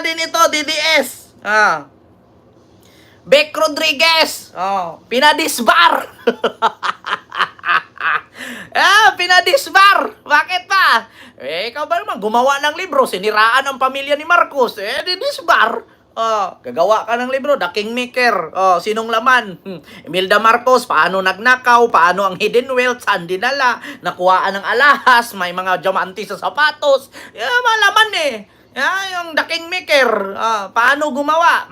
din ito, DDS. Beck Rodriguez. Pinadisbar. Pinadisbar. Bakit pa? Ikaw ba naman, gumawa ng libro, siniraan ang pamilya ni Marcos. Didisbar. Gagawa ka ng libro, The Kingmaker. Sinong laman? Imelda Marcos, paano nagnakaw, paano ang hidden wealth, saan dinala, nakuhaan ng alahas, may mga diamante sa sapatos. Malaman yung The Kingmaker, paano gumawa?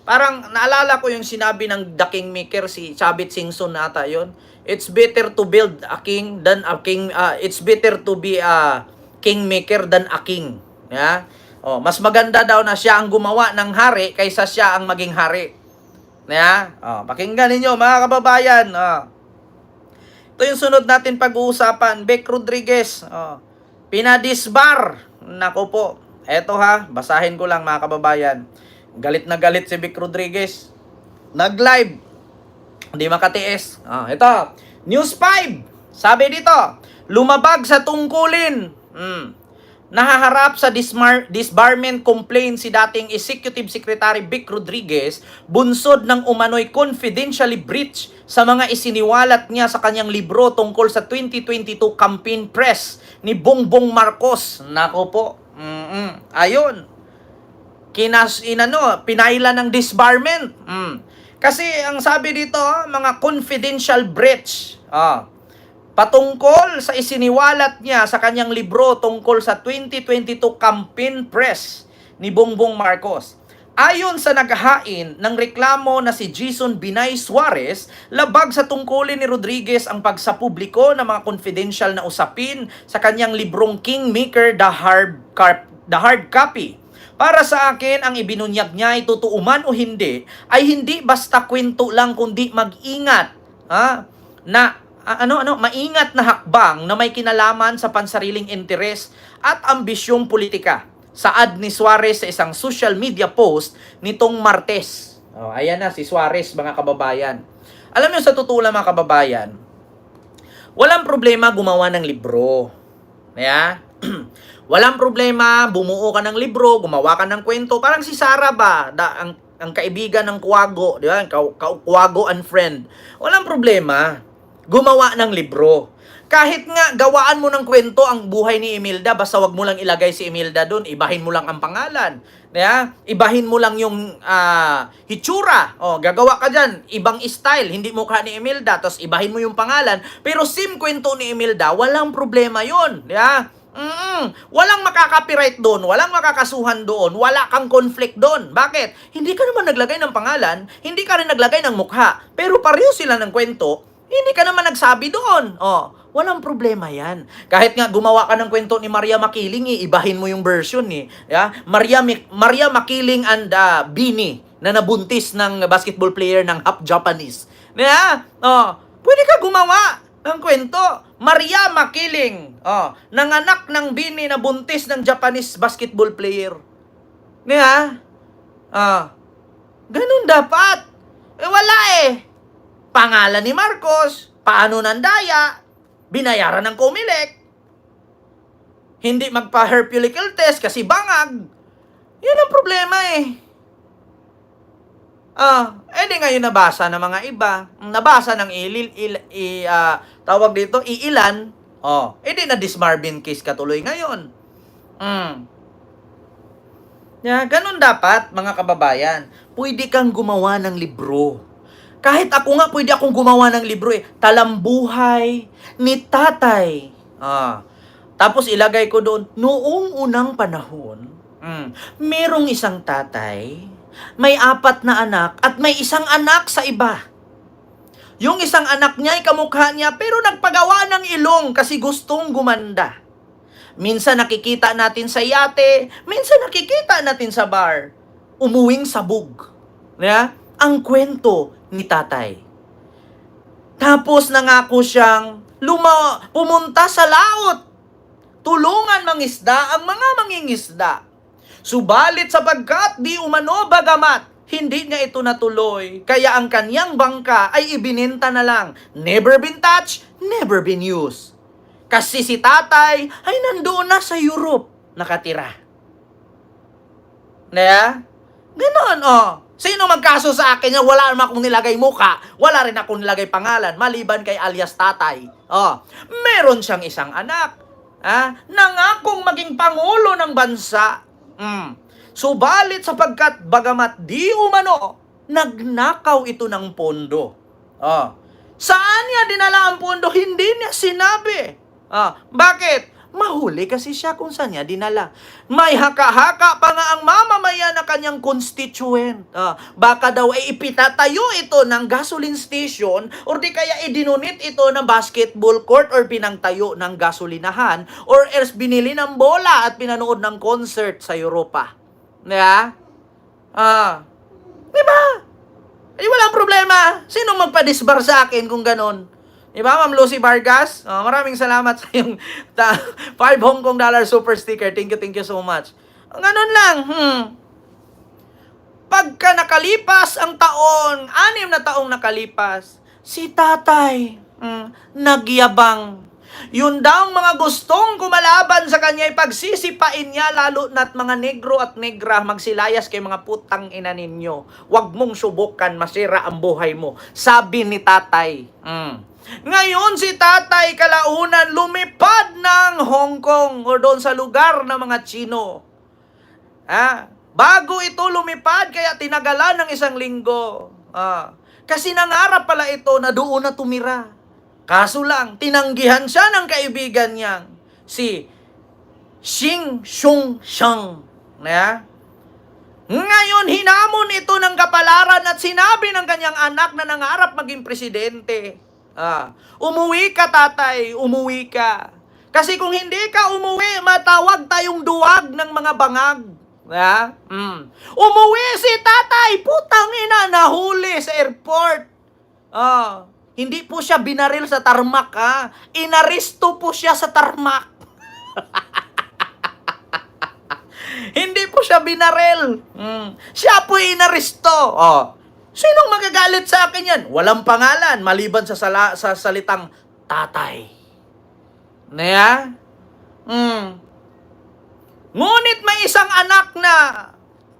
Parang naalala ko yung sinabi ng The Kingmaker, si Chavit Singson nata yun. It's better to build a king than a king. It's better to be a kingmaker than a king. Mas maganda daw na siya ang gumawa ng hari kaysa siya ang maging hari. Pakinggan ninyo mga kababayan. Ito yung sunod natin pag-uusapan. Beck Rodriguez. Pinadisbar. Nako po. Eto basahin ko lang mga kababayan. Galit na galit si Beck Rodriguez. Nag-live. Hindi makatiis. Ito. News 5. Sabi dito, lumabag sa tungkulin. Nahaharap sa disbarment complaint si dating Executive Secretary Beck Rodriguez, bunsod ng umano'y confidentially breach sa mga isiniwalat niya sa kanyang libro tungkol sa 2022 campaign press ni Bongbong Marcos. Nako po. Ayun. Pinailan ng disbarment. Kasi ang sabi dito, mga confidential breach. Patungkol sa isiniwalat niya sa kanyang libro tungkol sa 2022 campaign press ni Bongbong Marcos. Ayon sa naghahain ng reklamo na si Jason Binay Suarez, labag sa tungkulin ni Rodriguez ang pagsapubliko ng mga confidential na usapin sa kanyang librong Kingmaker, the hard copy. Para sa akin, ang ibinunyag niya ay totoo man o hindi, ay hindi basta kwento lang kundi mag-ingat. Maingat na hakbang na may kinalaman sa pansariling interes at ambisyong politika. Saad ni Suarez sa isang social media post nitong Martes. Ayan na si Suarez mga kababayan. Alam niyo sa totoo lang mga kababayan, walang problema gumawa ng libro. Walang problema, bumuo ka ng libro, gumawa ka ng kwento. Parang si Sarah ba, ang kaibigan ng Kuwago, di ba? Kuwago and friend. Walang problema, gumawa ng libro. Kahit nga gawaan mo ng kwento ang buhay ni Imelda, basta wag mo lang ilagay si Imelda doon, ibahin mo lang ang pangalan. Ibahin mo lang yung hitsura. Gagawa ka dyan, ibang style, hindi mukha ni Imelda, tapos ibahin mo yung pangalan. Pero same kwento ni Imelda, walang problema yun. Walang makaka-copyright doon, walang makakasuhan doon, wala kang conflict doon. Bakit? Hindi ka naman naglagay ng pangalan, hindi ka rin naglagay ng mukha, pero pareho sila ng kwento, hindi ka naman nagsabi doon. Walang problema yan. Kahit nga gumawa ka ng kwento ni Maria Makiling, ibahin mo yung version Maria Makiling and Bini na nabuntis ng basketball player ng half Japanese. Pwede ka gumawa ng kwento. Maria Makiling, nanganak ng Bini na buntis ng Japanese basketball player. Ganun dapat. Wala Pangalan ni Marcos, paano nandaya, binayaran ng Comelec, hindi magpa-herpeulical test kasi bangag. Yan ang problema di ngayon nabasa ng mga iba, nabasa ng tawag dito, iilan, di na disbarment case katuloy ngayon. Ganun dapat, mga kababayan. Pwede kang gumawa ng libro. Kahit ako nga, pwede akong gumawa ng libro Talambuhay ni Tatay. Tapos ilagay ko doon, noong unang panahon, merong isang tatay, may 4 na anak, at may isang anak sa iba. Yung isang anak niya ay kamukha niya, pero nagpagawa ng ilong kasi gustong gumanda. Minsan nakikita natin sa yate, minsan nakikita natin sa bar. Umuwing sabog. Ang kwento ni tatay. Tapos nangako siyang pumunta sa laot. Tulungan mangisda ang mga mangingisda. Subalit sapagkat di umano bagamat, hindi niya ito natuloy. Kaya ang kanyang bangka ay ibininta na lang. Never been touched, never been used. Kasi si tatay ay nandoon na sa Europe nakatira. Naya? Ganon, oh. Sino magkaso sa akin niya? Wala naman akong nilagay muka. Wala rin akong nilagay pangalan. Maliban kay alias tatay. Oh. Meron siyang isang anak. Nangakong maging pangulo ng bansa. Subalit sapagkat bagamat di umano, nagnakaw ito ng pondo. Oh. Saan niya dinala ang pondo? Hindi niya sinabi. Bakit? Mahuli kasi siya kung saan niya dinala. May haka-haka pa nga ang mamamayan na kanyang constituent. Baka daw ay ipitatayo ito ng gasoline station or di kaya idinunit ito ng basketball court or pinangtayo ng gasolinahan or else binili ng bola at pinanood ng concert sa Europa. Diba? Diba? Walang problema. Sinong magpa-disbar sa akin kung ganon? Diba, Ma'am Lucy Vargas? Maraming salamat sa yung 5 Hong Kong dollar super sticker. Thank you so much. Ganun lang. Pagka nakalipas ang taon, 6 na taong nakalipas, si tatay, nagyabang. Yun daw mga gustong kumalaban sa kanya, ipagsisipain niya, lalo na't mga negro at negra, magsilayas kay mga putang ina ninyo. Huwag mong subukan, masira ang buhay mo. Sabi ni tatay. Ngayon si tatay kalaunan lumipad ng Hong Kong o doon sa lugar ng mga Chino. Bago ito lumipad, kaya tinagalan ng 1 linggo. Kasi nangarap pala ito na doon na tumira. Kaso lang, tinanggihan siya ng kaibigan niyang si Xing Shung Shang. Ngayon, hinamon ito ng kapalaran at sinabi ng kanyang anak na nangarap maging presidente. Umuwi ka, tatay, umuwi ka. Kasi kung hindi ka umuwi, matawag tayong duwag ng mga bangag. Umuwi si tatay, putang ina, nahuli sa airport. Hindi po siya binaril sa tarmac, Inaristo po siya sa tarmac. Hindi po siya binaril. Siya po inaristo. Sinong magagalit sa akin yan? Walang pangalan, maliban sa salitang tatay. Ngunit may isang anak na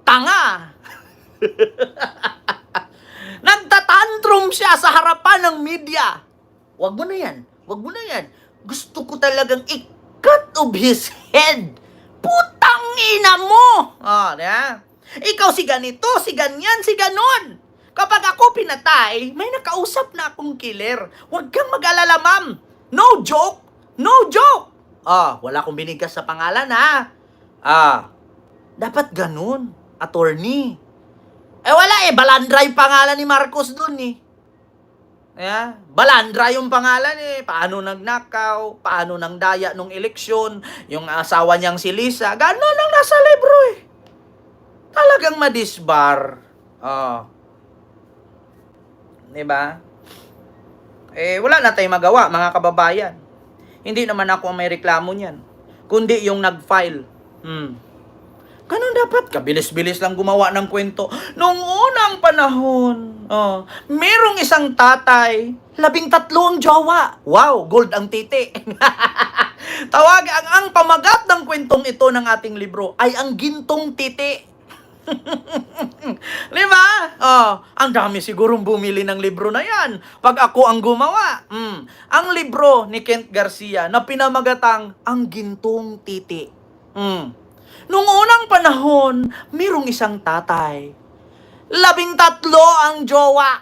tanga. Nagtatantrum siya sa harapan ng media. Wag mo na yan. Wag mo na yan. Gusto ko talagang i-cut of his head. Putang ina mo! Ikaw si ganito, si ganyan, si ganon. Kapag ako pinatay, may nakausap na akong killer. Huwag kang mag-alala, ma'am. No joke. No joke. Wala akong binigkas sa pangalan, dapat ganun. Attorney. Wala Balandra yung pangalan ni Marcos dun Balandra yung pangalan Paano nagnakaw, paano nang daya nung eleksyon, yung asawa niyang si Lisa. Ganon ang nasa libro Talagang madisbar. Diba? Wala na tayong magawa, mga kababayan. Hindi naman ako ang may reklamo niyan, kundi yung nag-file. Ganun dapat, kabilis-bilis lang gumawa ng kwento. Noong unang panahon, merong isang tatay, 13 ang jowa. Wow, gold ang titi. Tawag, ang pamagat ng kwentong ito ng ating libro ay ang gintong titi. Diba? Ang dami sigurong bumili ng libro na yan pag ako ang gumawa. Ang libro ni Kent Garcia na pinamagatang Ang Gintong Titi. Noong unang panahon, mayroong isang tatay. 13 ang jowa.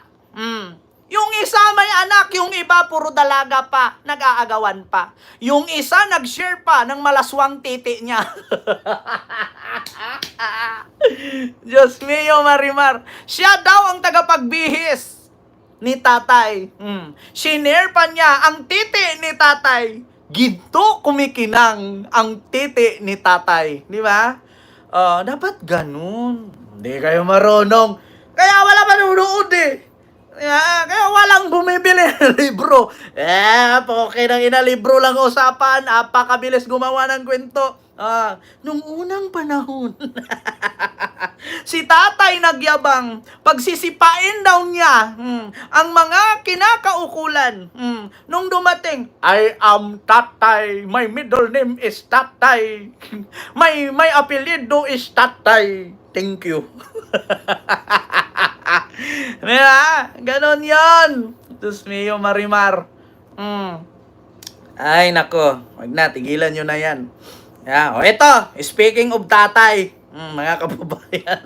Yung isa may anak, yung iba puro dalaga pa, nag-aagawan pa. Yung isa nag-share pa ng malaswang titi niya. Diyos mio, Marimar. Siya daw ang tagapagbihis ni tatay. Shinare pa niya ang titi ni tatay. Ginto kumikinang ang titi ni tatay. Di ba? Dapat ganun. Hindi kayo marunong. Kaya wala pa nunood Kaya walang bumibili ng libro. Okay nang libro lang usapan. Apakabilis gumawa ng kwento. Nung unang panahon, si tatay nagyabang, pagsisipain daw niya ang mga kinakaukulan. Nung dumating, I am tatay, my middle name is tatay, my apelyido is tatay. Thank you. Diba? Ganon yon. Diyos mio, Marimar. Ay, nako. Wag na, tigilan nyo na yan. O eto, speaking of tatay, mga kababayan.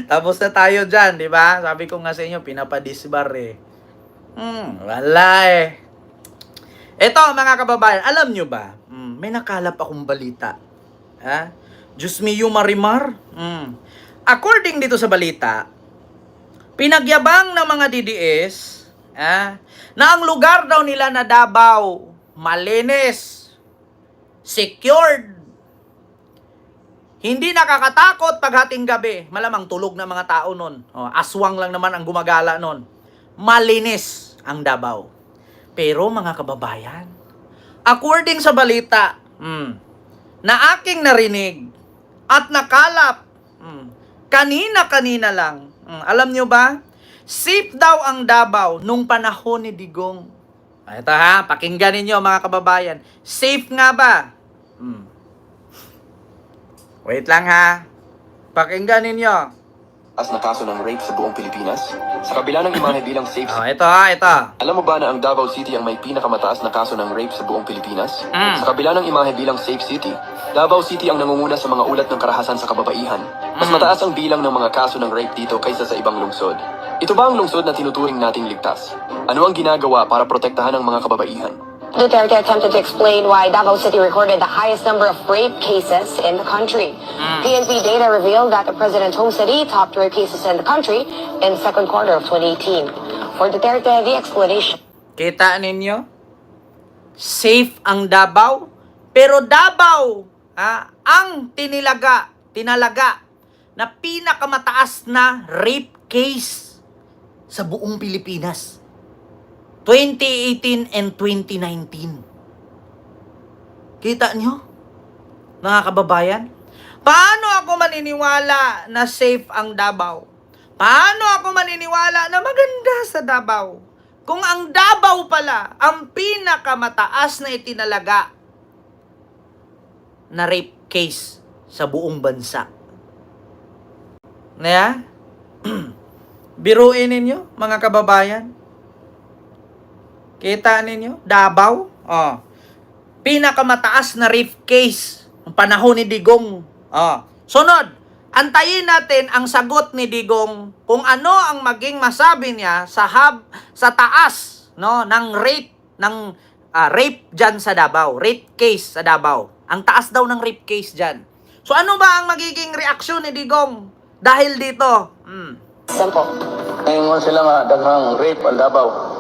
Tapos na tayo dyan, di ba? Sabi ko nga sa inyo, pinapadisbar eh. Wala eh. Eto, mga kababayan, alam nyo ba? May nakalap akong balita. Diyos mio, Marimar. According dito sa balita, pinagyabang ng mga DDS na ang lugar daw nila na Davao, malinis, secured, hindi nakakatakot paghating gabi. Malamang tulog na mga tao nun. Aswang lang naman ang gumagala nun. Malinis ang Davao. Pero mga kababayan, according sa balita na aking narinig at nakalap kanina-kanina lang, alam nyo ba? Safe daw ang Davao nung panahon ni Digong. Ito pakinggan ninyo mga kababayan. Safe nga ba? Wait lang pakinggan ninyo. As na kaso ng rape sa buong Pilipinas, sa kabila ng imahe bilang safe. Ito. Alam mo ba na ang Davao City ang may pinakamataas na kaso ng rape sa buong Pilipinas? Sa kabila ng imahe bilang safe city, Davao City ang nangunguna sa mga ulat ng karahasan sa kababaihan. Mas mataas ang bilang ng mga kaso ng rape dito kaysa sa ibang lungsod. Ito ba ang lungsod na tinuturing nating ligtas? Ano ang ginagawa para protektahan ang mga kababaihan? Duterte attempted to explain why Davao City recorded the highest number of rape cases in the country. PNP data revealed that the president's home city topped rape cases in the country in the second quarter of 2018. For Duterte, the explanation. Kita ninyo? Safe ang Davao, pero Davao ang tinalaga na pinakamataas na rape case sa buong Pilipinas. 2018 and 2019. Kita nyo? Mga kababayan? Paano ako maniniwala na safe ang Davao? Paano ako maniniwala na maganda sa Davao? Kung ang Davao pala ang pinakamataas na itinalaga na rape case sa buong bansa. Biruin ninyo, mga kababayan. Kita ninyo? Davao. Pinakamataas na rape case ng panahon ni Digong. Sunod, antayin natin ang sagot ni Digong kung ano ang maging masabi niya sa taas ng rape rape diyan sa Davao, rape case sa Davao. Ang taas daw ng rape case diyan. So ano ba ang magiging reaksyon ni Digong dahil dito? Simple. Ngayon sila nga daghang rape ang Davao.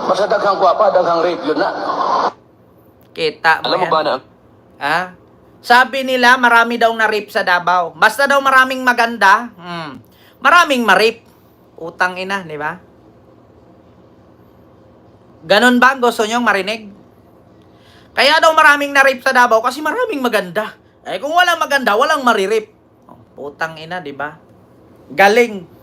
Basta daghang kwapa, daghang rape yun na. Kita mo Alam mo yan? ba na Sabi nila marami daw na rape sa Davao. Basta daw maraming maganda, maraming ma-rape. Utang ina, di ba? Ganon ba gusto nyong marinig? Kaya daw maraming na-rape sa Davao kasi maraming maganda. Kung walang maganda, walang mari-rape. Utang ina, di ba? Galing.